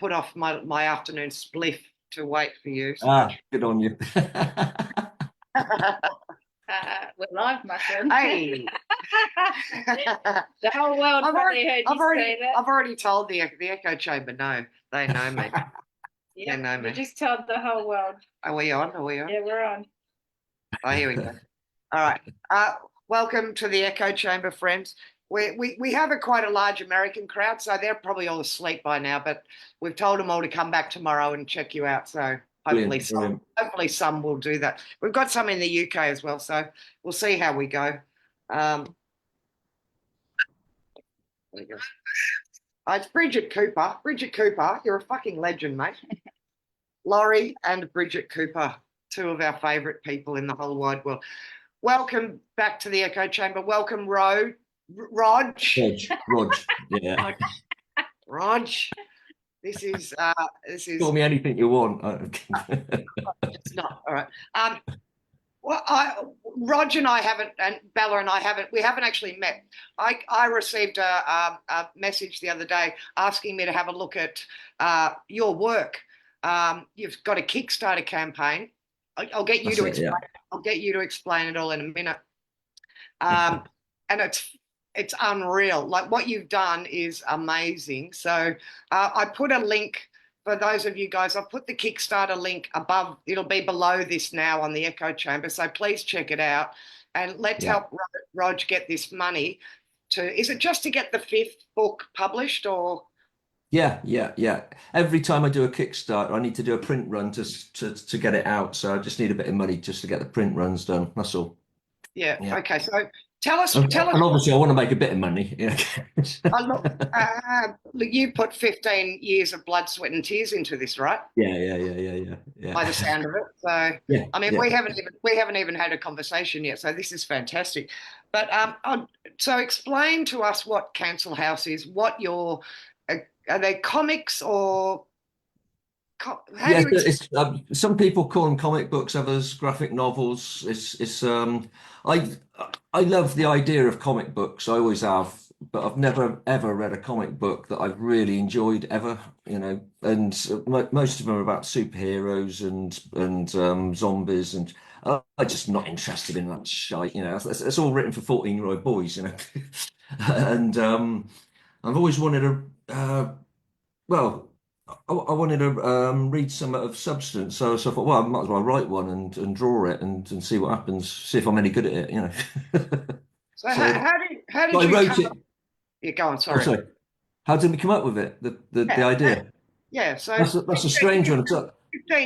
put off my afternoon spliff to wait for you. So. Ah, good on you. We're live, my friend. Hey, The whole world probably heard you say that. I've already told the echo chamber. No, they know me. Yep, They know me. you just told the whole world. Are we on? Are we on? Yeah, we're on. Oh, here we go. All right. Welcome to the echo chamber, friends. We have quite a large American crowd, so they're probably all asleep by now. But we've told them all to come back tomorrow and check you out. So hopefully some will do that. We've got some in the UK as well, so we'll see how we go. It's Bridget Cooper. Bridget Cooper, you're a fucking legend, mate. Laurie and Bridget Cooper, two of our favourite people in the whole wide world. Welcome back to the echo chamber. Welcome, Rog. Yeah. Rog. This is Call me anything you want. It's not all right. Rog and I haven't, and Bella and I haven't. We haven't actually met. I received a message the other day asking me to have a look at your work. You've got a Kickstarter campaign. I'll get you to explain. Yeah. I'll get you to explain it all in a minute. And it's unreal. Like what you've done is amazing. So I put a link for those of you guys. I'll put the Kickstarter link above. It'll be below this now on the echo chamber. So please check it out and let's help Rog get this money. Is it just to get the 5th book published or? Yeah. Every time I do a Kickstarter, I need to do a print run to get it out. So I just need a bit of money just to get the print runs done. That's all. Yeah. Okay. So tell us. And obviously, I want to make a bit of money. Yeah. Look, you put 15 years of blood, sweat, and tears into this, right? Yeah. By the sound of it. So yeah, I mean, we haven't even had a conversation yet. So this is fantastic. But so explain to us what Cancel Haus is. What are they comics or? Some people call them comic books, others graphic novels. I love the idea of comic books. I always have, but I've never ever read a comic book that I've really enjoyed ever. And most of them are about superheroes and zombies, and I'm just not interested in that shite. It's all written for 14-year-old boys. And I've always wanted to. I wanted to read some of substance, so I thought, well, I might as well write one and draw it and see what happens, see if I'm any good at it, So how did I you wrote it? Yeah, go on. Sorry. How did we come up with it? The idea. Yeah. So that's a strange one. I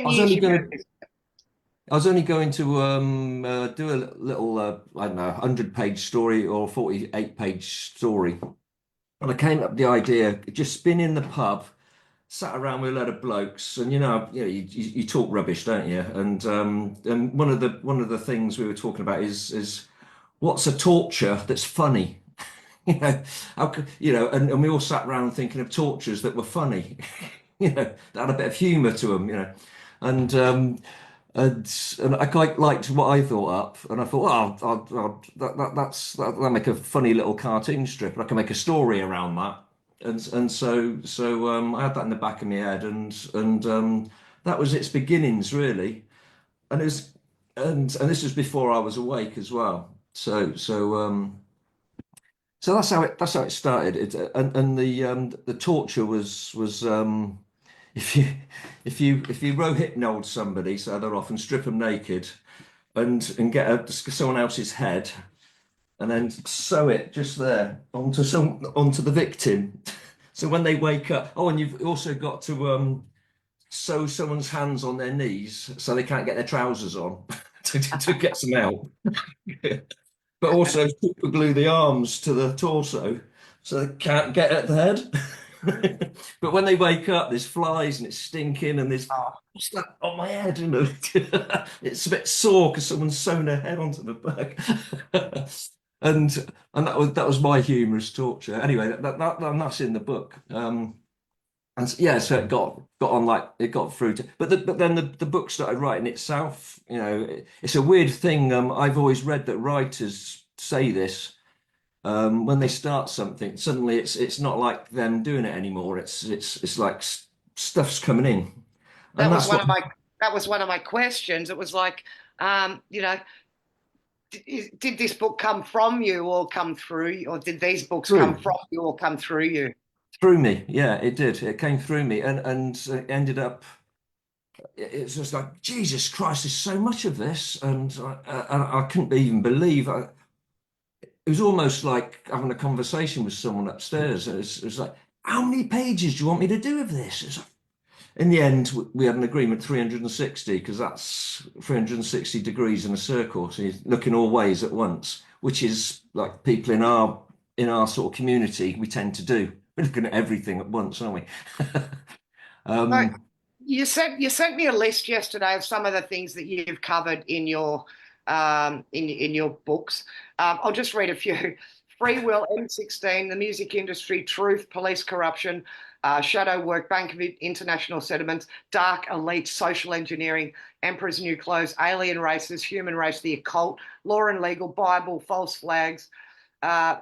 was only going to do a little, I don't know, 100-page story or 48-page story, and I came up with the idea just spinning the pub. Sat around with a load of blokes, and you talk rubbish, don't you? And one of the things we were talking about is what's a torture that's funny, and we all sat around thinking of tortures that were funny, that had a bit of humour to them, and I quite liked what I thought up, and I thought, well, that'll make a funny little cartoon strip, and I can make a story around that. And so I had that in the back of my head, and that was its beginnings really, and this was before I was awake as well. So that's how it started. And the torture was if you rohypnol somebody, so they're off, and strip them naked, and get someone else's head, and then sew it just there onto the victim. So when they wake up, and you've also got to sew someone's hands on their knees so they can't get their trousers on to get some help. But also super glue the arms to the torso so they can't get at the head. But when they wake up, there's flies and it's stinking, and there's what's that on my head? It's a bit sore because someone's sewn their head onto the back. And that was my humorous torture. Anyway, that's in the book. So it got on, like it got through to, but then the book started writing itself. It's a weird thing. I've always read that writers say this when they start something. Suddenly, it's not like them doing it anymore. It's like stuff's coming in, That and was that's one what. of my questions. It was like, you know, did this book come from you or come through you, or did these books come Through. from you or come through you? Through me, yeah, it did. It came through me, and it ended up. It's just like Jesus Christ, there's so much of this, and I couldn't even believe. It was almost like having a conversation with someone upstairs. It was like, how many pages do you want me to do of this? It's like, in the end, we had an agreement 360 because that's 360 degrees in a circle. So you're looking all ways at once, which is like people in our sort of community we tend to do. We're looking at everything at once, aren't we? So um, you sent me a list yesterday of some of the things that you've covered in your in your books. I'll just read a few. Free Will, M16, the music industry, truth, police corruption, shadow work, Bank of International Settlements, dark elite, social engineering, emperor's new clothes, alien races, human race, the occult, law and legal, Bible, false flags, uh,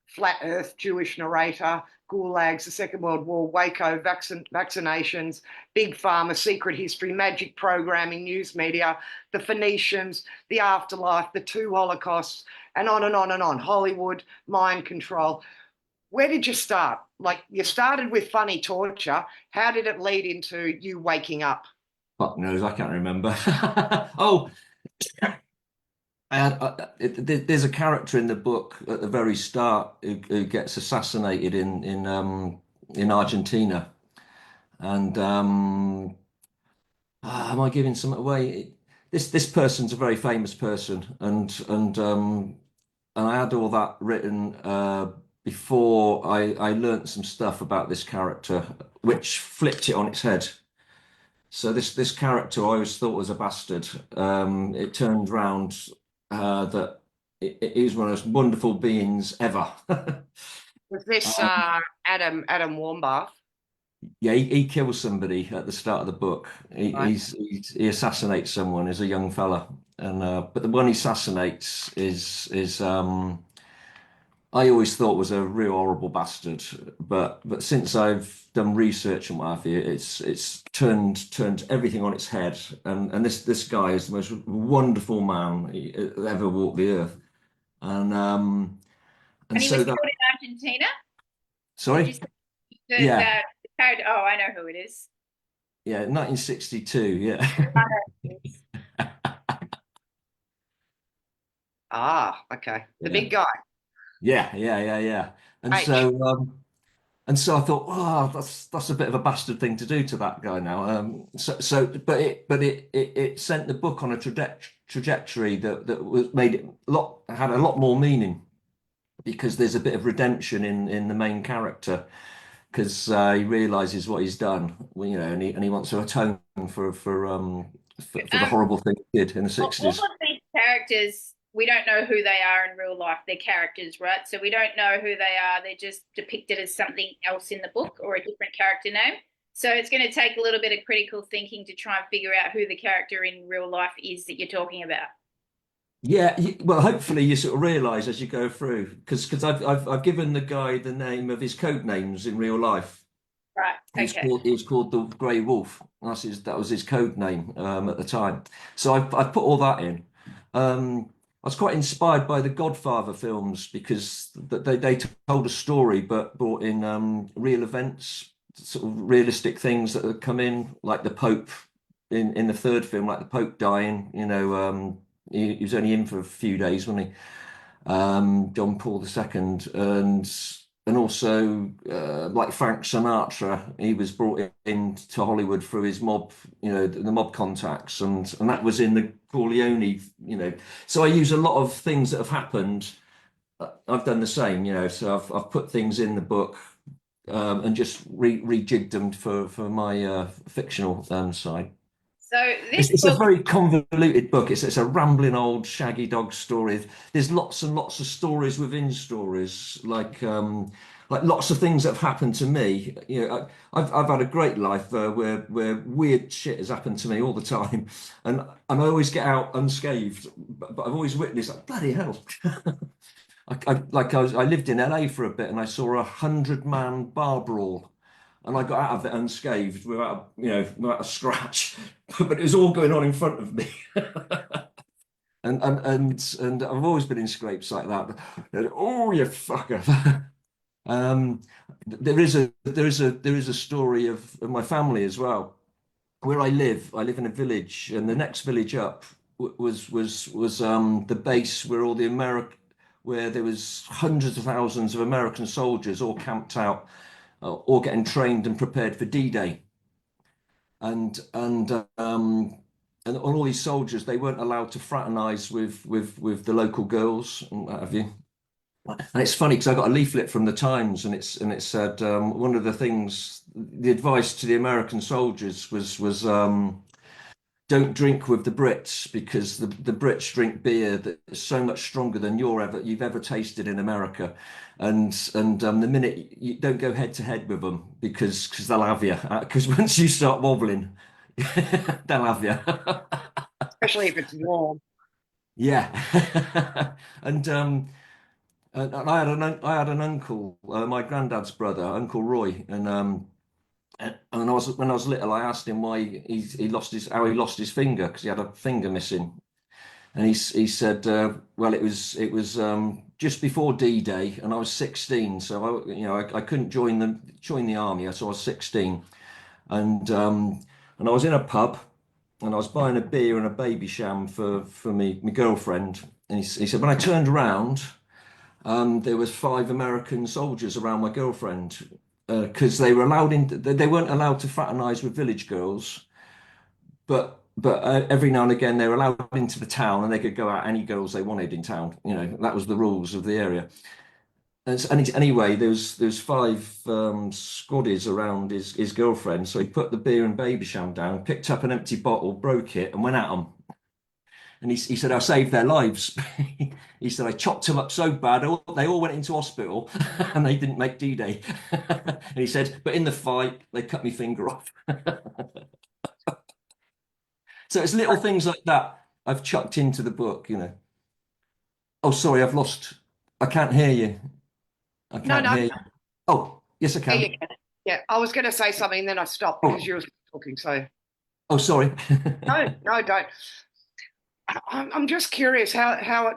flat Earth, Jewish narrator, gulags, the Second World War, Waco, vaccinations, big pharma, secret history, magic programming, news media, the Phoenicians, the afterlife, the two Holocausts, and on and on and on. Hollywood, mind control. Where did you start? Like, you started with funny torture. How did it lead into you waking up? fuck knows, I can't remember. Oh, there's a character in the book at the very start who gets assassinated in Argentina, and am I giving something away? This person's a very famous person, and I had all that written before I learnt some stuff about this character, which flipped it on its head. So this character I always thought was a bastard. It turned round that he was one of the most wonderful beings ever. Was this Adam Warmbath? Yeah, he kills somebody at the start of the book. He Right. he assassinates someone as a young fella, and but the one he assassinates is I always thought was a real horrible bastard, but since I've done research and what have you, it's turned everything on its head, and this guy is the most wonderful man ever walked the earth, and um and And he was so that killed in Argentina. Did you sorry, say yeah, that character? Oh, I know who it is. yeah, 1962, yeah. I know who it is. Ah, okay. The Yeah. big guy. Yeah. And H. so I thought, oh, that's a bit of a bastard thing to do to that guy now. But it sent the book on a trajectory that was made it had a lot more meaning because there's a bit of redemption in the main character because he realizes what he's done, and he wants to atone for the Um, horrible thing he did in the all 60s. of these characters, we don't know who they are in real life. They're characters, right? So we don't know who they are. They're just depicted as something else in the book or a different character name. So it's going to take a little bit of critical thinking to try and figure out who the character in real life is that you're talking about. Yeah, well, hopefully you sort of realise as you go through, because I've given the guy the name of his code names in real life. Right. Okay. He was called the Grey Wolf. That was his code name at the time. So I put all that in. I was quite inspired by the Godfather films because they told a story but brought in real events, sort of realistic things that had come in, like the Pope in the third film, like the Pope dying. He was only in for a few days, wasn't he? John Paul II, and also like Frank Sinatra, he was brought in to Hollywood through his mob, the mob contacts, and that was in the Corleone. So I use a lot of things that have happened. I've done the same, so I've put things in the book and just rejigged them for my fictional side. So this It's a book, very convoluted book. It's a rambling old shaggy dog story. There's lots and lots of stories within stories, like lots of things that have happened to me. I've had a great life where weird shit has happened to me all the time, and I always get out unscathed. But I've always witnessed like bloody hell. I lived in LA for a bit, and I saw 100-man bar brawl and I got out of it unscathed without, without a scratch. But it was all going on in front of me. And I've always been in scrapes like that. Oh, you fucker! There is a story of my family as well. Where I live in a village, and the next village up was the base where where there was hundreds of thousands of American soldiers all camped out, all getting trained and prepared for D-Day. And all these soldiers, they weren't allowed to fraternize with the local girls and what have you. And it's funny because I got a leaflet from the Times, and it said one of the things, the advice to the American soldiers was don't drink with the Brits, because the Brits drink beer that is so much stronger than you've ever tasted in America, and the minute you don't go head to head with them, because they'll have you, because once you start wobbling, they'll have you. Especially if it's warm. Yeah. and I had an uncle, my granddad's brother, Uncle Roy, and when I was little, I asked him why he lost his finger, because he had a finger missing, and he said, well, it was just before D-Day, and I was 16, so I couldn't join the army, so I was 16, and I was in a pub, and I was buying a beer and a baby sham for my girlfriend, and he said when I turned around. There was 5 American soldiers around my girlfriend, because they weren't allowed to fraternize with village girls, but every now and again they were allowed into the town, and they could go out any girls they wanted in town. That was the rules of the area. Anyway, there was 5 squaddies around his girlfriend, so he put the beer and baby sham down, picked up an empty bottle, broke it, and went at them. And he said, I saved their lives. He said, I chopped them up so bad, they all went into hospital and they didn't make D-Day. And he said, but in the fight, they cut my finger off. So it's little things like that I've chucked into the book, Oh, sorry, I can't hear you. I can't hear you. Oh, yes, I can. Yeah, you can. Yeah, I was going to say something, then I stopped because you were talking. So. Oh, sorry. No, don't. I'm just curious how are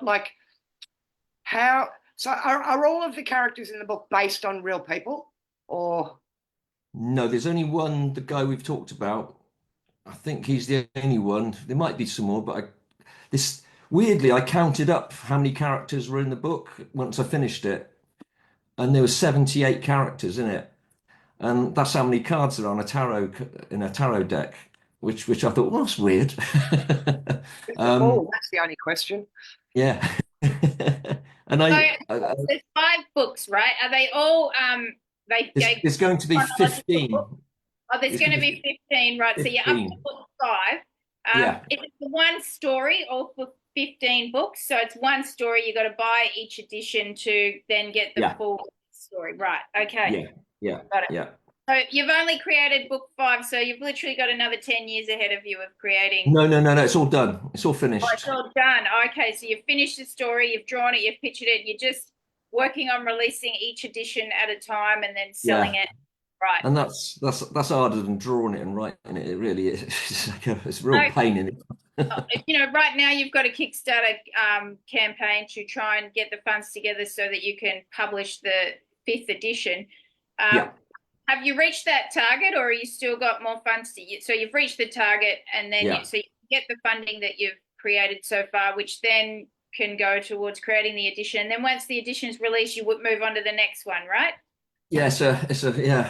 all of the characters in the book based on real people, or? No, there's only one, the guy we've talked about. I think he's the only one. There might be some more, but weirdly, I counted up how many characters were in the book once I finished it, and there were 78 characters in it, and that's how many cards are on in a tarot deck, which I thought, well, that's weird. That's the only question. Yeah. And there's 5 books, right? Are they all there's going to be 15. Oh, there's going to be 15, right? 15. So you're up to book 5. Yeah. It's one story, all for 15 books. So it's one story. You got to buy each edition to then get the full story, right? Okay. Yeah. Got it. Yeah. So you've only created book 5, so you've literally got another 10 years ahead of you of creating. No, it's all done. It's all finished. Oh, it's all done. Okay, so you've finished the story, you've drawn it, you've pictured it, you're just working on releasing each edition at a time and then selling it. Right. And that's harder than drawing it and writing it. It really is. It's a real pain in it. Right now you've got a Kickstarter campaign to try and get the funds together so that you can publish the 5th edition. Have you reached that target, or are you still got more funds so you've reached the target, and then so you get the funding that you've created so far, which then can go towards creating the edition. And then once the edition is released, you would move on to the next one, right? Yeah,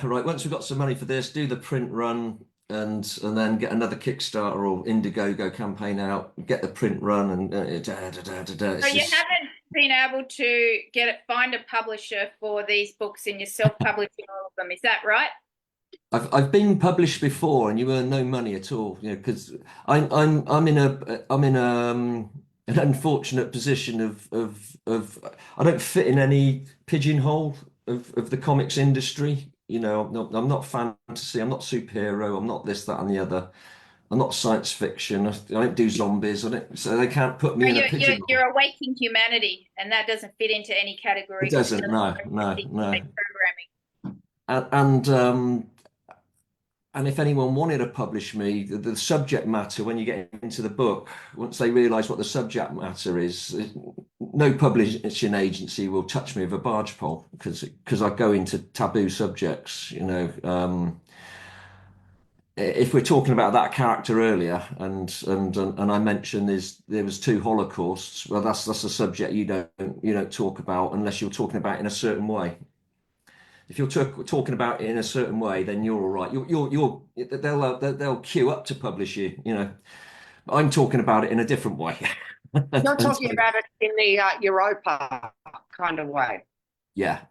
right. Once we've got some money for this, do the print run, and then get another Kickstarter or Indiegogo campaign out, get the print run, and So you haven't been able to find a publisher for these books, and you're self-publishing all of them. Is that right? I've been published before, and you earn no money at all, because I'm in an unfortunate position of I don't fit in any pigeonhole of the comics industry. I'm not fantasy, I'm not superhero, I'm not this, that, and the other. I'm not science fiction. I don't do zombies. So they can't put me in a pigeonhole. You're awakening humanity, and that doesn't fit into any category. It doesn't. No. Programming. And and if anyone wanted to publish me, the subject matter, when you get into the book, once they realize what the subject matter is, no publishing agency will touch me with a barge pole because I go into taboo subjects, you know. If we're talking about that character earlier, and I mentioned there was two holocausts, well, that's a subject you don't talk about unless you're talking about it in a certain way. If you're talking about it in a certain way, then you're all right. They'll queue up to publish you. You know, I'm talking about it in a different way. You're And talking so, about it in the Europa kind of way. yeah.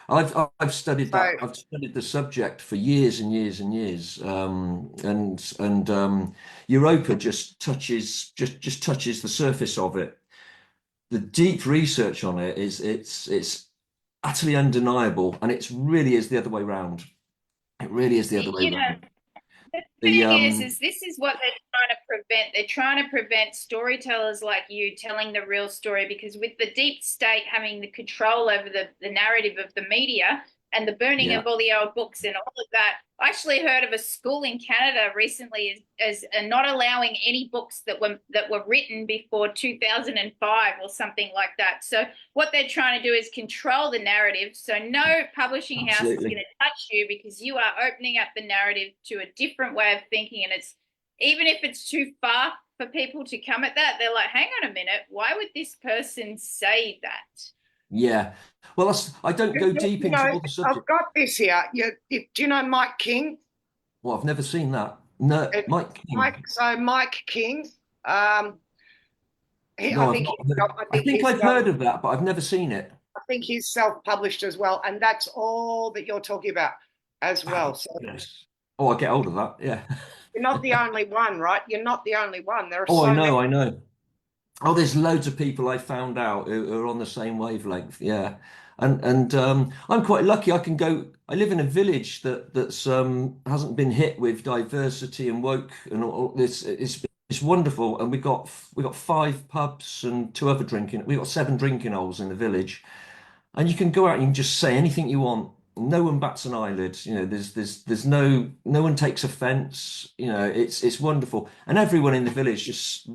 I've studied So that. I've studied the subject for years and years and years. Europa just touches the surface of it. The deep research on it is it's utterly undeniable, and it really is the other way round. It really is the other way You know, round. the The thing is this is what they're trying to prevent. They're trying to prevent storytellers like you telling the real story, because with the deep state having the control over the narrative of the media and the burning Yeah, of all the old books and all of that. I actually heard of a school in Canada recently as not allowing any books that were written before 2005 or something like that. So what they're trying to do is control the narrative. So no publishing house is going absolutely. to touch you because you are opening up the narrative to a different way of thinking. And it's, even if it's too far for people to come at that, they're like, hang on a minute, why would this person say that? Yeah. Well, I don't go deep you into know, all the I've subject. got this here. Do you know Mike King? Well, I've never seen that. No, It's Mike King. Mike King. Um, I No, I've think not heard. I think I've heard of that, but I've never seen it. I think he's self-published as well, and that's all that you're talking about as well. Oh, So yes. Oh, I get hold of that. Yeah. you're not the only one, right? You're not the only one. There are Oh, I so many. know, I know. Oh, there's loads of people I found out who are on the same wavelength. Yeah. And I'm quite lucky. I can go. I live in a village that's hasn't been hit with diversity and woke and all this. It's wonderful. And we got 5 pubs and 2 other drinking. We got 7 drinking holes in the village. And you can go out and you can just say anything you want. No one bats an eyelid. You know, there's no one takes offense. You know, it's wonderful. And everyone in the village just,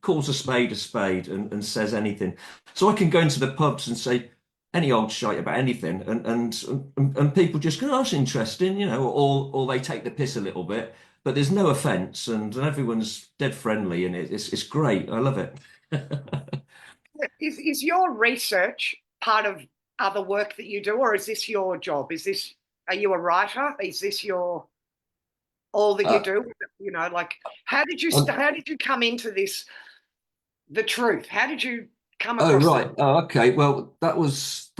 calls a spade and says anything. So I can go into the pubs and say any old shite about anything, and people just go, oh, that's interesting, or they take the piss a little bit, but there's no offense, and everyone's dead friendly, and it's great. I love it. Is your research part of other work that you do, or is this your job? Are you a writer? Is this all that you Uh, do? Like how did you um, come into this? The truth. How did you come oh across the? right. Oh, okay. Well, that was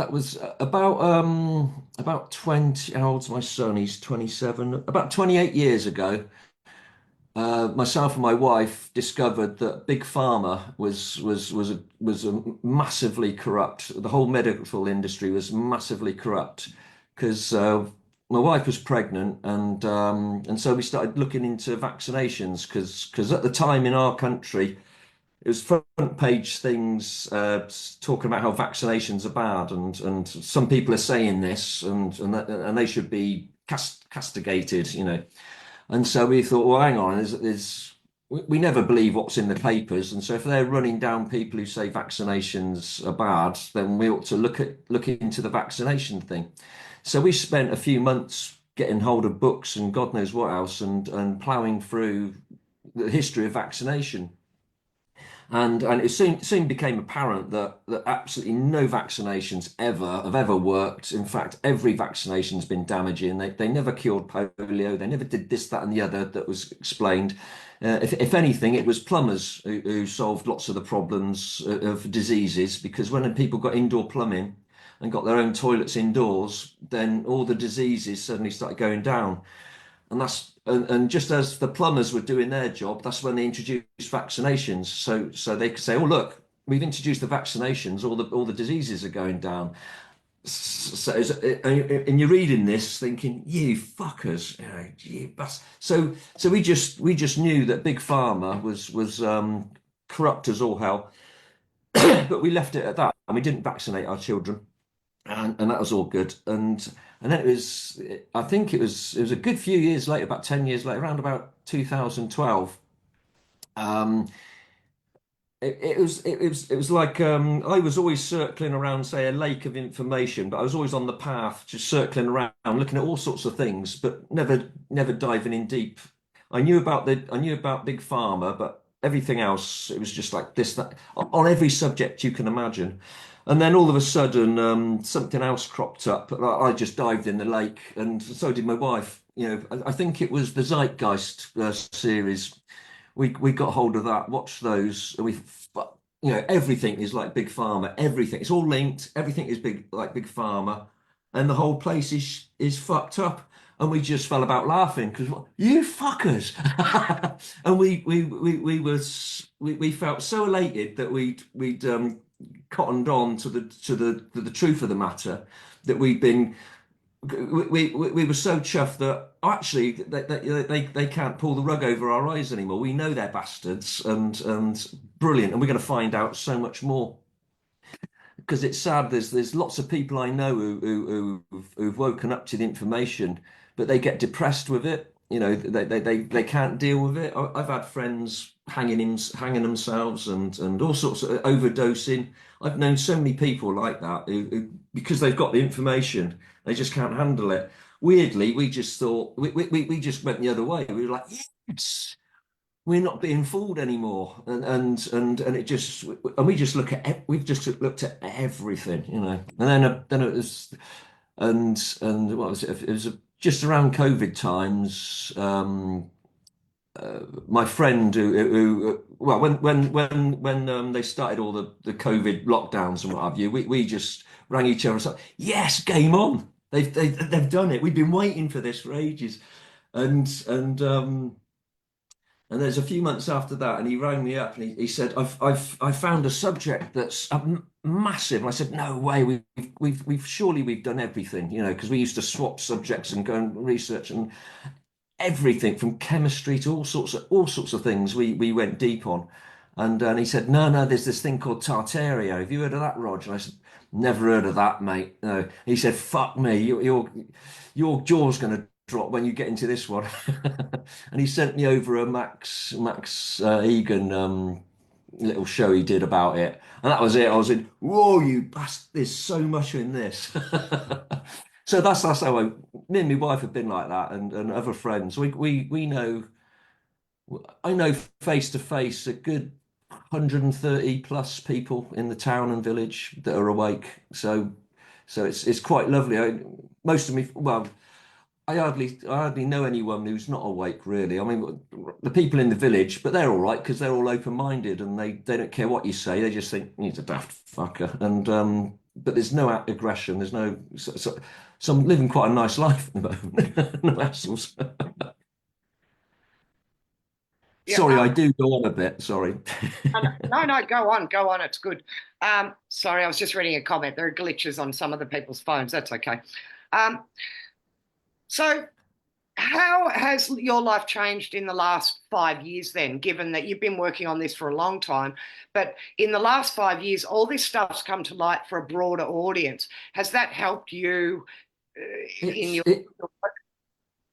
about 20. How old's my son? He's 27. About 28 years ago. Myself and my wife discovered that Big Pharma was a massively corrupt. The whole medical industry was massively corrupt because my wife was pregnant, and so we started looking into vaccinations because at the time in our country it was front page things talking about how vaccinations are bad, and some people are saying this, and they should be castigated. And so we thought, well, hang on, we never believe what's in the papers, and so if they're running down people who say vaccinations are bad, then we ought to look into the vaccination thing. So we spent a few months getting hold of books and God knows what else, and ploughing through the history of vaccination. And it soon became apparent that absolutely no vaccinations have ever worked. In fact, every vaccination's been damaging. They never cured polio. They never did this, that, and the other that was explained. If anything, it was plumbers who solved lots of the problems of diseases, because when people got indoor plumbing and got their own toilets indoors, then all the diseases suddenly started going down. And just as the plumbers were doing their job, that's when they introduced vaccinations. So they could say, "Oh, look, we've introduced the vaccinations. All the diseases are going down." And you're reading this, thinking, "You fuckers, So we just knew that Big Pharma was corrupt as all hell, but we left it at that, and we didn't vaccinate our children, and that was all good. And And then I think it was a good few years later, about 10 years later, around about 2012. Um, it was like I was always circling around, say, a lake of information, but I was always on the path, just circling around, looking at all sorts of things, but never diving in deep. I knew about Big Pharma, but everything else, it was just like this, that, on every subject you can imagine. And then all of a sudden, something else cropped up. I just dived in the lake, and so did my wife. You know, I think it was the Zeitgeist series. We got hold of that, watched those, and you know, everything is like Big Pharma. Everything, it's all linked. Everything is Big Pharma, and the whole place is fucked up. And we just fell about laughing because you fuckers, and we felt so elated that we'd cottoned on to the truth of the matter, that we were so chuffed that actually they can't pull the rug over our eyes anymore. We know they're bastards, and brilliant, and we're going to find out so much more. Because it's sad, there's lots of people I know who've woken up to the information, but they get depressed with it. You know, they can't deal with it. I've had friends hanging themselves, and all sorts of overdosing. I've known so many people like that who because they've got the information, they just can't handle it. Weirdly, we just thought we just went the other way. We were like, yes, we're not being fooled anymore, and it just, and we just we've just looked at everything, you know. And then it was, and what was it? It was just around COVID times. My friend who well, when they started all the COVID lockdowns and what have you, we just rang each other and said, yes, game on. They've done it. We've been waiting for this for ages, and and there's a few months after that, and he rang me up, and he said, I found a subject that's massive. And I said, no way, we've surely we've done everything, you know, because we used to swap subjects and go and research, and everything from chemistry to all sorts of things we went deep on. And he said, no, there's this thing called Tartaria. Have you heard of that, Roger? And I said, never heard of that, mate. No. He said, fuck me, your jaw's going to drop when you get into this one. And he sent me over a Max Egan little show he did about it, and that was it. I was in, whoa, you bastard! There's so much in this. So that's how me and my wife have been like that, and other friends. We know. I know face to face a good 130 plus people in the town and village that are awake. So it's quite lovely. Most of me, well, I hardly know anyone who's not awake, really. I mean, the people in the village, but they're all right because they're all open-minded, and they don't care what you say. They just think he's a daft fucker, and but there's no aggression. There's no so I'm living quite a nice life at the moment. No hassles. Yeah, Sorry, I do go on a bit. Sorry. no, go on. It's good. Sorry, I was just reading a comment. There are glitches on some of the people's phones. That's okay. So how has your life changed in the last 5 years then, given that you've been working on this for a long time, but in the last 5 years, all this stuff's come to light for a broader audience. Has that helped you in your...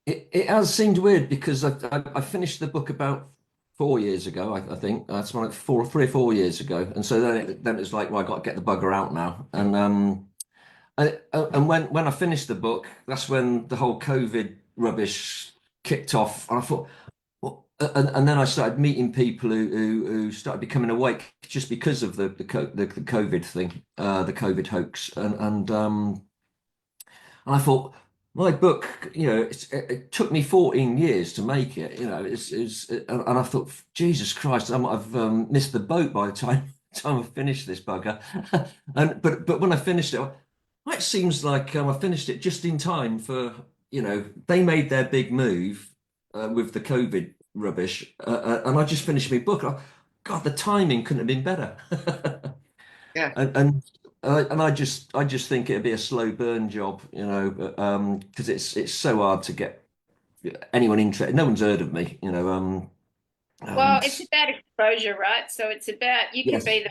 It has seemed weird because I finished the book about 4 years ago. I think that's like 3 or 4 years ago, and so then it's like, well, I got to get the bugger out now. And when I finished the book, that's when the whole COVID rubbish kicked off. And I thought, well, and then I started meeting people who started becoming awake just because of the COVID thing, the COVID hoax, and I thought, my book, you know, it took me 14 years to make it. You know, and I thought, Jesus Christ, I've missed the boat by the time I finished this bugger. And but when I finished it. It seems like I finished it just in time for, you know, they made their big move with the COVID rubbish, and I just finished my book. God, the timing couldn't have been better. Yeah. And I just think it'd be a slow burn job, you know, because it's so hard to get anyone interested. No one's heard of me, you know. Well, it's about exposure, right? So it's about you can Yes. be the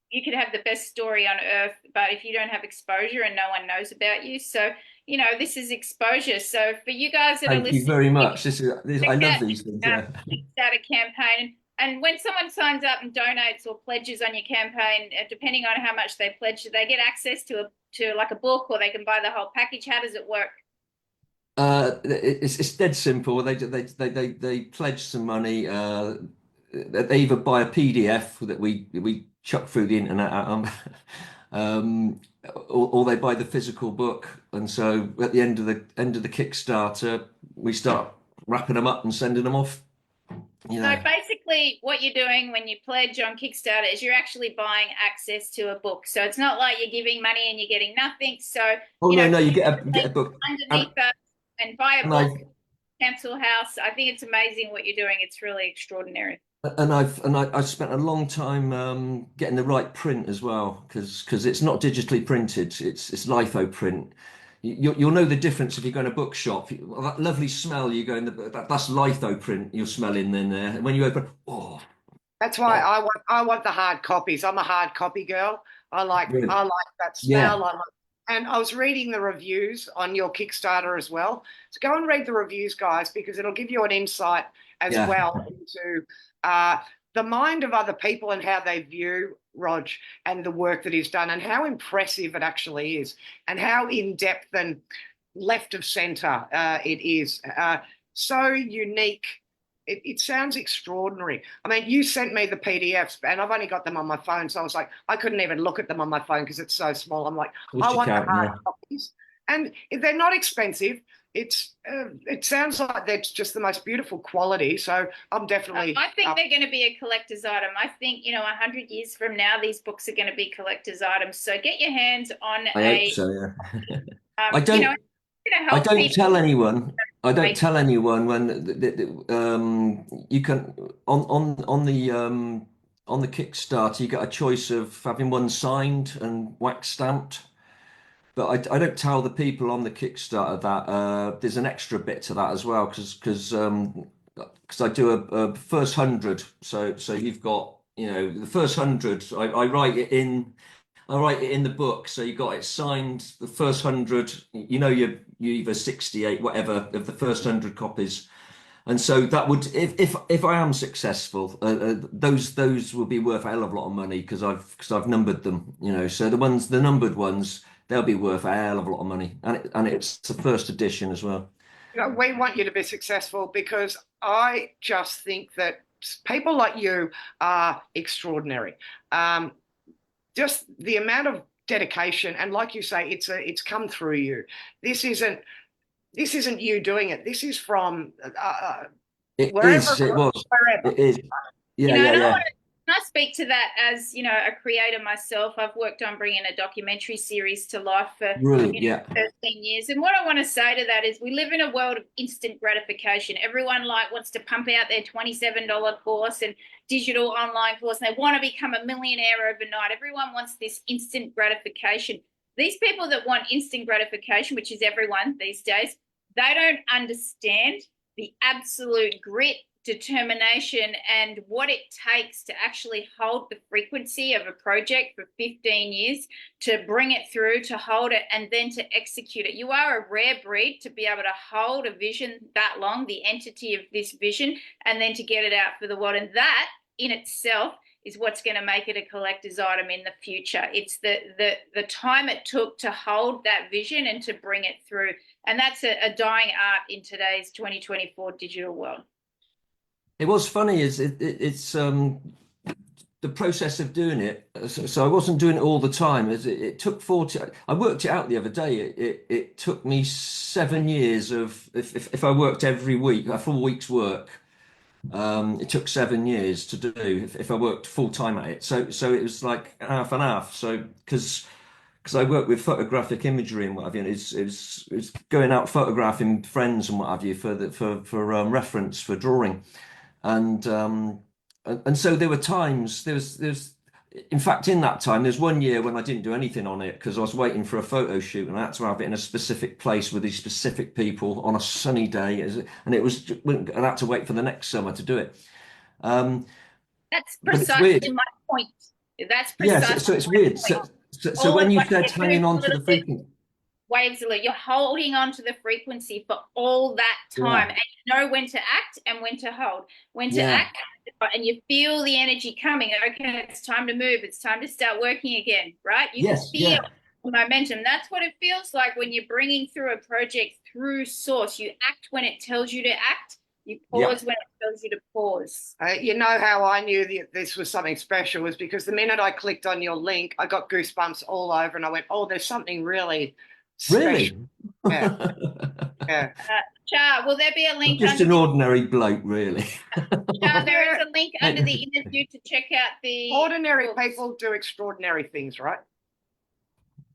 you could have the best story on earth, but if you don't have exposure and no one knows about you, so this is exposure. So for you guys that are Thank you listening, very much. I check love out these things. Yeah. Kickstarter campaign. And when someone signs up and donates or pledges on your campaign, depending on how much they pledge, they get access to like a book, or they can buy the whole package. How does it work? It's dead simple. They pledge some money. They either buy a PDF that we chuck through the internet at them, um, or they buy the physical book. And so at the end of the Kickstarter, we start wrapping them up and sending them off. So basically, what you're doing when you pledge on Kickstarter is you're actually buying access to a book. So it's not like you're giving money and you're getting nothing. So no, you get a book underneath that and buy a book. Cancel Haus. I think it's amazing what you're doing. It's really extraordinary. And I've spent a long time getting the right print as well, because it's not digitally printed. It's litho print. You'll know the difference if you go in a bookshop. That lovely smell you go in that's litho print you're smelling in there. And when you open, oh. That's why I want the hard copies. I'm a hard copy girl. I like that smell. Yeah. And I was reading the reviews on your Kickstarter as well. So go and read the reviews, guys, because it'll give you an insight as well into the mind of other people and how they view Rog and the work that he's done and how impressive it actually is and how in-depth and left of centre it is. So unique. It sounds extraordinary. I mean, you sent me the PDFs, and I've only got them on my phone, so I was like, I couldn't even look at them on my phone because it's so small. I'm like, I want the hard copies, and if they're not expensive, it sounds like they're just the most beautiful quality. So I'm definitely. I think they're going to be a collector's item. I think 100 years from now, these books are going to be collector's items. So get your hands on I hope so. Yeah. I don't. I don't tell anyone. I don't tell anyone when you can on the Kickstarter you get a choice of having one signed and wax stamped, but I don't tell the people on the Kickstarter that there's an extra bit to that as well because I do a first 100. So you've got the first 100. I write it in. I write it in the book, so you got it signed. The first 100, you either 68, whatever, of the first 100 copies, and so that would, if I am successful, those will be worth a hell of a lot of money because I've numbered them, So the numbered ones, they'll be worth a hell of a lot of money, and it's the first edition as well. We want you to be successful because I just think that people like you are extraordinary. Just the amount of dedication, and like you say, it's come through you. This isn't you doing it. This is from wherever. It is. Yeah. I speak to that as a creator myself. I've worked on bringing a documentary series to life for 13 years, and what I want to say to that is we live in a world of instant gratification. Everyone wants to pump out their $27 course and digital online course, and they want to become a millionaire overnight. Everyone wants this instant gratification. These people that want instant gratification, which is everyone these days, they don't understand the absolute grit, determination, and what it takes to actually hold the frequency of a project for 15 years, to bring it through, to hold it, and then to execute it. You are a rare breed to be able to hold a vision that long, the entity of this vision, and then to get it out for the world. And that in itself is what's going to make it a collector's item in the future. It's the time it took to hold that vision and to bring it through. And that's a dying art in today's 2024 digital world. It was funny it's the process of doing it. So I wasn't doing it all the time. It took 40. I worked it out the other day. It took me 7 years of if I worked every week, a full week's work. It took 7 years to do if I worked full time at it. So it was like half and half. So because I work with photographic imagery and what have you, it's going out photographing friends and what have you for reference for drawing. And so there were times there's in fact in that time there's 1 year when I didn't do anything on it because I was waiting for a photo shoot and I had to have it in a specific place with these specific people on a sunny day, and I had to wait for the next summer to do it. That's precisely my point. That's precisely so it's weird. So when you said hanging on to the frequency, waves alert. You're holding on to the frequency for all that time, and you know when to act and when to hold, when to act, and you feel the energy coming. Okay, it's time to move. It's time to start working again, right? You can feel the momentum. That's what it feels like when you're bringing through a project through source. You act when it tells you to act. You pause when it tells you to pause. You know how I knew that this was something special was because the minute I clicked on your link, I got goosebumps all over, and I went, "Oh, there's something really special." Really? Yeah. Yeah. Char, will there be a link? Just an ordinary bloke, really. Char, there is a link under the interview to check out the ordinary people do extraordinary things, right?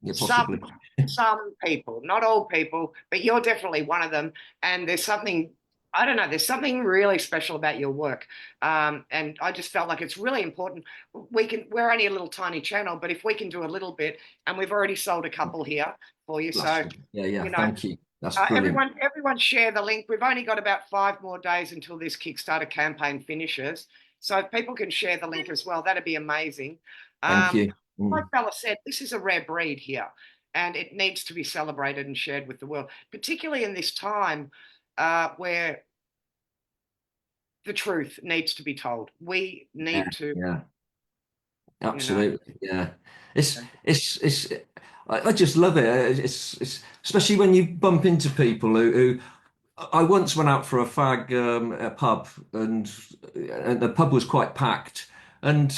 Yeah, possibly. Some people, not all people, but you're definitely one of them. And there's something, I don't know, there's something really special about your work. And I just felt like it's really important. We're only a little tiny channel, but if we can do a little bit, and we've already sold a couple here for you. So yeah, thank you. That's brilliant. Everyone share the link. We've only got about 5 more days until this Kickstarter campaign finishes. So if people can share the link as well, that'd be amazing. Thank you. Like Bella said, this is a rare breed here, and it needs to be celebrated and shared with the world, particularly in this time where the truth needs to be told. We need to. Yeah, absolutely. You know. Yeah, I just love it. It's especially when you bump into people who I once went out for a fag a pub, and the pub was quite packed. And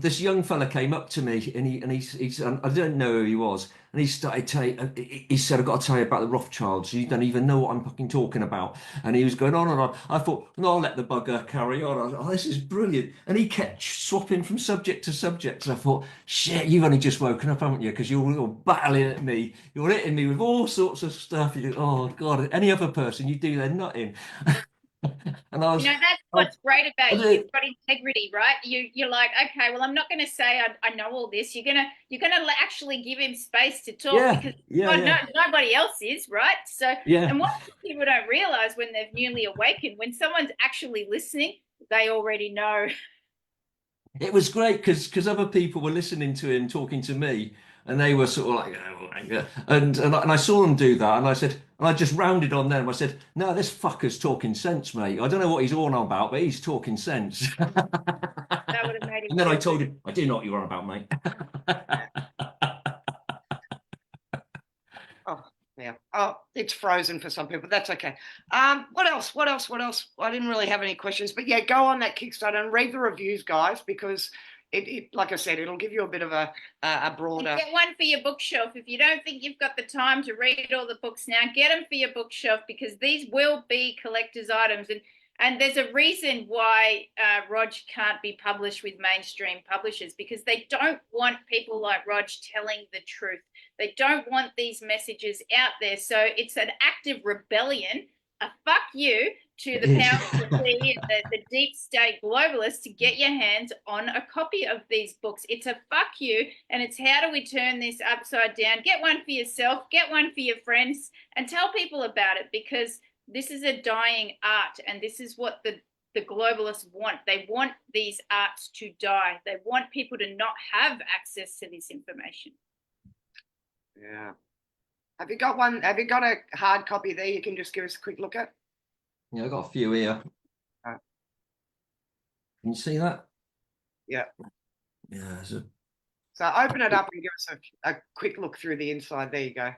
this young fella came up to me, and he's I didn't know who he was, and he started he said, "I've got to tell you about the Rothschilds. You don't even know what I'm fucking talking about." And he was going on and on. I thought, no, I'll let the bugger carry on. I was like, oh, this is brilliant. And he kept swapping from subject to subject. And I thought, shit, you've only just woken up, haven't you? Because you're battling at me. You're hitting me with all sorts of stuff. You go, oh God, any other person you do, they're nutting. And I was, that's what's great about you. You've got integrity, right? You're like, okay, well, I'm not going to say I know all this. You're gonna actually give him space to talk because nobody else is, right? So, and what people don't realize when they've newly awakened, when someone's actually listening, they already know. It was great because other people were listening to him talking to me, and they were sort of like, and I saw them do that, and I said, and I just rounded on them. I said, no, this fucker's talking sense, mate. I don't know what he's all on about, but he's talking sense. That would have made him. And then I told him, I do know what you're on about, mate. Oh, yeah. Oh, it's frozen for some people. That's okay. What else? I didn't really have any questions, but yeah, go on that Kickstarter and read the reviews, guys, because it like I said, it'll give you a bit of a broader. Get one for your bookshelf. If you don't think you've got the time to read all the books now, get them for your bookshelf, because these will be collector's items. And there's a reason why Rog can't be published with mainstream publishers, because they don't want people like Rog telling the truth. They don't want these messages out there. So it's an active rebellion, a fuck you to the powers that be, the deep state globalists, to get your hands on a copy of these books. It's a fuck you, and it's how do we turn this upside down? Get one for yourself, get one for your friends, and tell people about it, because this is a dying art, and this is what the globalists want. They want these arts to die. They want people to not have access to this information. Yeah. Have you got one? Have you got a hard copy there you can just give us a quick look at? Yeah, I've got a few here. Can you see that? Yeah. Yeah. So open it up and give us a quick look through the inside. There you go.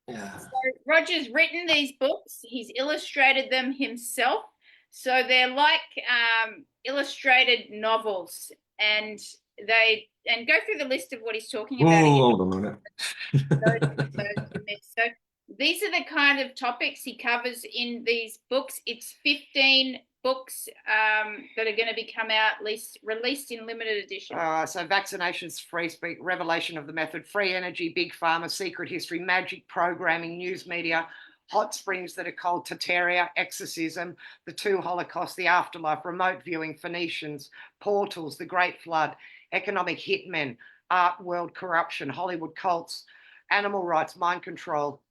Yeah. So Roger's written these books. He's illustrated them himself. So they're like illustrated novels, and go through the list of what he's talking about. Oh, hold on a minute. So these are the kind of topics he covers in these books. It's 15 books that are going to be released in limited edition. So vaccinations, free speech, revelation of the method, free energy, big pharma, secret history, magic, programming, news media, hot springs that are cold, Tartaria, exorcism, the 2 Holocausts, the afterlife, remote viewing, Phoenicians, portals, the Great Flood, economic hitmen, art world corruption, Hollywood cults, animal rights, mind control,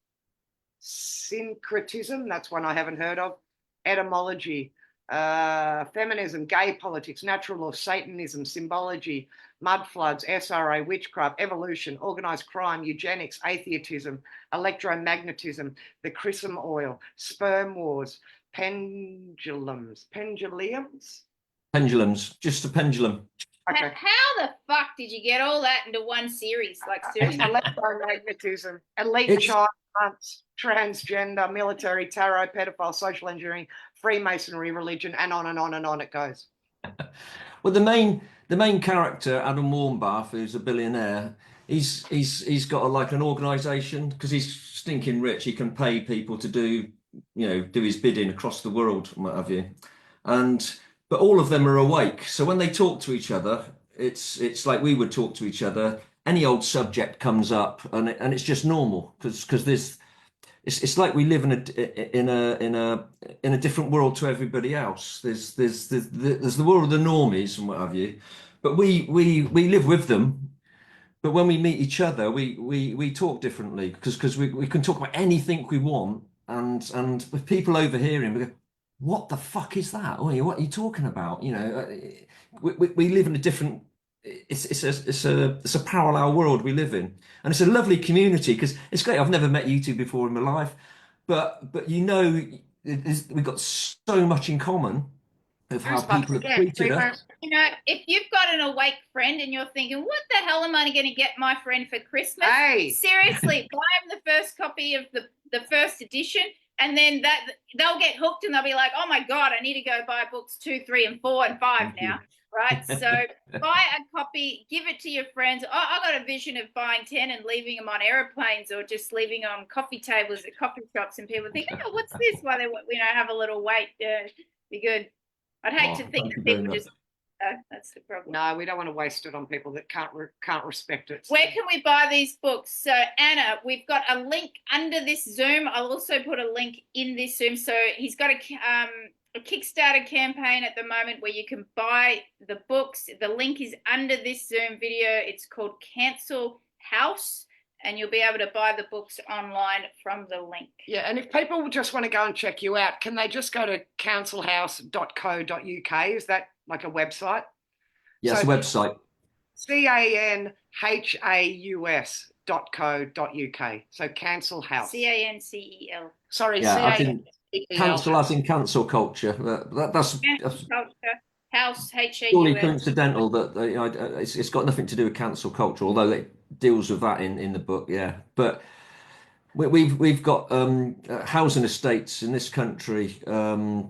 syncretism, that's one I haven't heard of, etymology, feminism, gay politics, natural law, Satanism, symbology, mud floods, SRA, witchcraft, evolution, organised crime, eugenics, atheism, electromagnetism, the chrism oil, sperm wars, pendulums. Pendulums, just a pendulum. Okay. How the fuck did you get all that into one series? Like, seriously? Electromagnetism, elite It's- child hunts, transgender, military, tarot, pedophile, social engineering, Freemasonry, religion, and on and on and on it goes. Well, the main character, Adam Warmbath, who's a billionaire, he's got like an organisation because he's stinking rich. He can pay people to do his bidding across the world and what have you. But all of them are awake. So when they talk to each other, it's like we would talk to each other. Any old subject comes up, and it's just normal because there's. It's like we live in a different world to everybody else. There's the world of the normies and what have you, but we live with them. But when we meet each other, we talk differently because we can talk about anything we want, and with people overhearing, we go, "What the fuck is that? Oh, what are you talking about?" We live in a different. It's a parallel world we live in, and it's a lovely community because it's great. I've never met you two before in my life, but we've got so much in common of how people have treated us. If you've got an awake friend and you're thinking, what the hell am I going to get my friend for Christmas? Hey. Seriously, buy them the first copy of the first edition, and then they'll get hooked and they'll be like, oh my God, I need to go buy books 2, 3, and 4, and 5 now. Right? So buy a copy, give it to your friends. I got a vision of buying 10 and leaving them on airplanes or just leaving them on coffee tables at coffee shops, and people think, oh, what's this? While they have a little wait. Be good. I'd hate to think that people just. That's the problem. No, we don't want to waste it on people that can't respect it. Where can we buy these books? So Anna, we've got a link under this Zoom. I'll also put a link in this Zoom. So he's got a Kickstarter campaign at the moment where you can buy the books. The link is under this Zoom video. It's called Cancel Haus, and you'll be able to buy the books online from the link. Yeah, and if people just want to go and check you out, can they just go to cancelhaus.co.uk? Is that like a website? Yes, so, a website. canhaus.co.uk. So Cancel Haus. CANCEL. Sorry, yeah, I think cancel as in cancel culture. That's culture. House, Haus. Purely coincidental that it's got nothing to do with cancel culture, although it deals with that in the book. Yeah, but we've got housing estates in this country. Where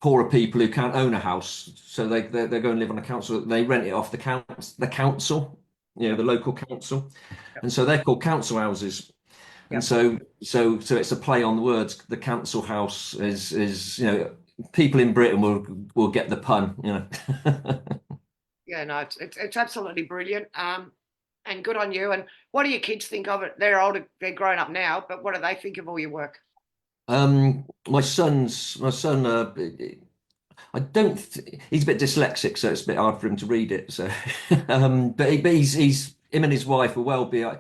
poorer people who can't own a house, so they go and live on a council. They rent it off the council, the local council, and so they're called council houses. And so it's a play on the words. The council house is people in Britain will get the pun. Yeah, no, it's absolutely brilliant. And good on you. And what do your kids think of it? They're older, they're grown up now, but what do they think of all your work? My son, he's a bit dyslexic, so it's a bit hard for him to read it. So, but he's him and his wife are well behind.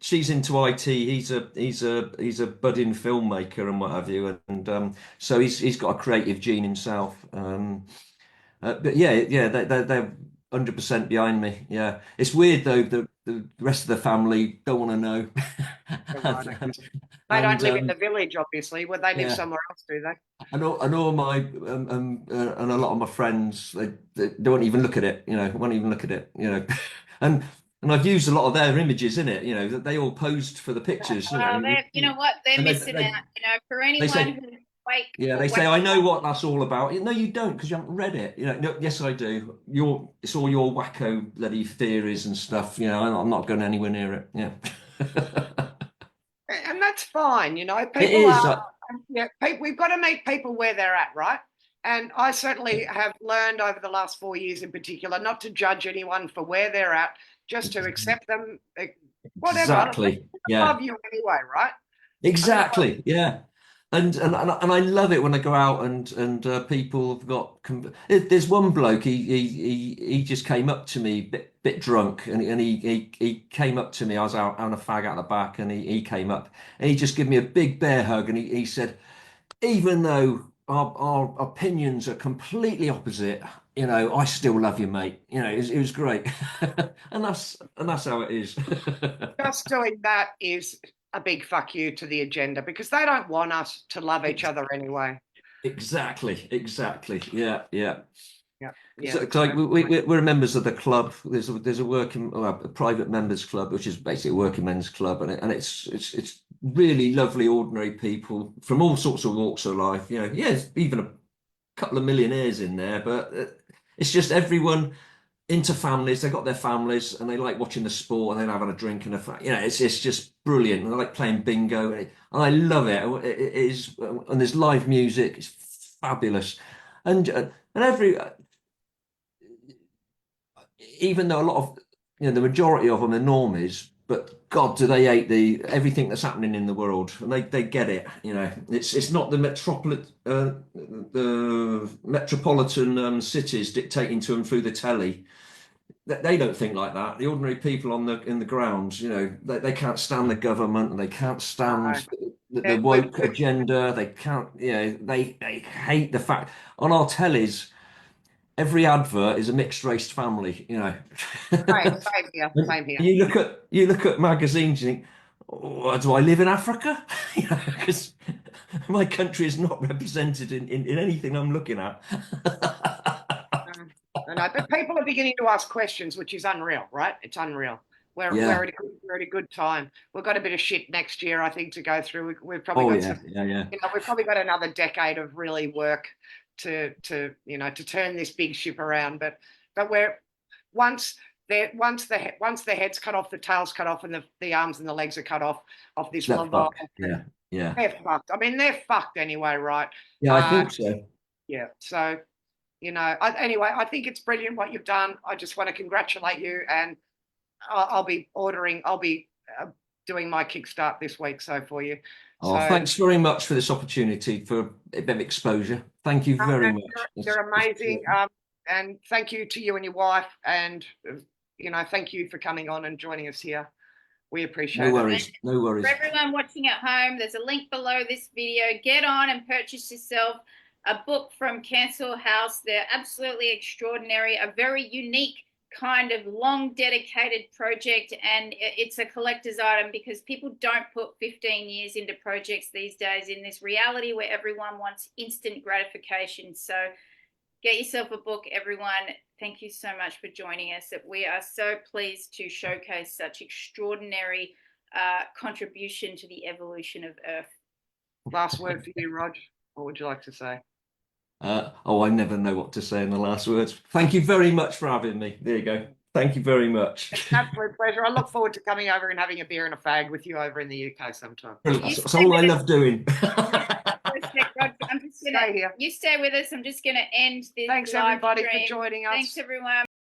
She's into IT. He's a budding filmmaker and what have you, and so he's got a creative gene himself. But yeah, they're 100% behind me. Yeah, it's weird though that the rest of the family don't want to know. They don't live in the village, obviously. Well, they live somewhere else, do they? I know my and a lot of my friends they won't even look at it. Won't even look at it. And I've used a lot of their images in it. That they all posed for the pictures. You know what? They're missing out. For anyone who's awake. Yeah, they say I know what that's all about. No, you don't, because you haven't read it. No, yes, I do. It's all your wacko bloody theories and stuff. I'm not going anywhere near it. Yeah. And that's fine, People it is. We've got to meet people where they're at, right? And I certainly have learned over the last 4 years in particular not to judge anyone for where they're at, just to accept them, whatever. Exactly. Yeah. I love you anyway, right? Exactly. Yeah. And I love it when I go out and people have got. There's one bloke. He just came up to me, bit drunk, and he came up to me. I was out on a fag out the back, and he came up and he just gave me a big bear hug, and he said, even though our opinions are completely opposite, you know, I still love you, mate. You know, it was great. And that's how it is. Just doing that is a big fuck you to the agenda, because they don't want us to love each other anyway. Exactly. Yeah, yeah. Yeah, So, yeah. like we're members of the club. There's a working, well, a private members club, which is basically a working men's club, and it's really lovely, ordinary people from all sorts of walks of life. You know, yeah, there's even a couple of millionaires in there, but it's just everyone into families. They got their families, and they like watching the sport, and they're having a drink and you know, it's just brilliant. And they like playing bingo, and I love it. It is, and there's live music. It's fabulous, and every even though a lot of, you know, the majority of them are normies, but God, do they hate everything that's happening in the world, and they get it. You know, it's not the metropolitan cities dictating to them through the telly. They don't think like that. The ordinary people in the grounds, you know, they can't stand the government, and they can't stand the woke agenda. They can't, you know, they hate the fact on our tellies every advert is a mixed race family, you know. Same here. Same here. You look at magazines, you think, oh, do I live in Africa? You know, because my country is not represented in anything I'm looking at. I know, but people are beginning to ask questions, which is unreal, right? It's unreal. We're at a good time. We've got a bit of shit next year, I think, to go through. We've probably got yeah. You know, we've probably got another decade of really work to you know, to turn this big ship around. But we're once the head's cut off, the tail's cut off, and the arms and the legs are cut off this love. Yeah. They're fucked. I mean, they're fucked anyway, right? Yeah, I think so. Yeah. So, you know, anyway, I think it's brilliant what you've done. I just want to congratulate you, and I'll be doing my kickstart this week. So for you. Oh, so, thanks very much for this opportunity for a bit of exposure. Thank you very much. You're amazing. And thank you to you and your wife. And, you know, thank you for coming on and joining us here. We appreciate it. No worries. For everyone watching at home, there's a link below this video. Get on and purchase yourself a book from Cancel Haus. They're absolutely extraordinary, a very unique kind of long dedicated project, and it's a collector's item because people don't put 15 years into projects these days in this reality where everyone wants instant gratification. So get yourself a book, everyone. Thank you so much for joining us. We are so pleased to showcase such extraordinary contribution to the evolution of Earth. Last word for you, Rog. What would you like to say? I never know what to say in the last words. Thank you very much for having me. There you go. Thank you very much. It's an absolute pleasure. I look forward to coming over and having a beer and a fag with you over in the UK sometime. That's all I love doing. I'm just gonna, you stay with us. I'm just going to end this. Thanks, everybody, for joining us. Thanks, everyone.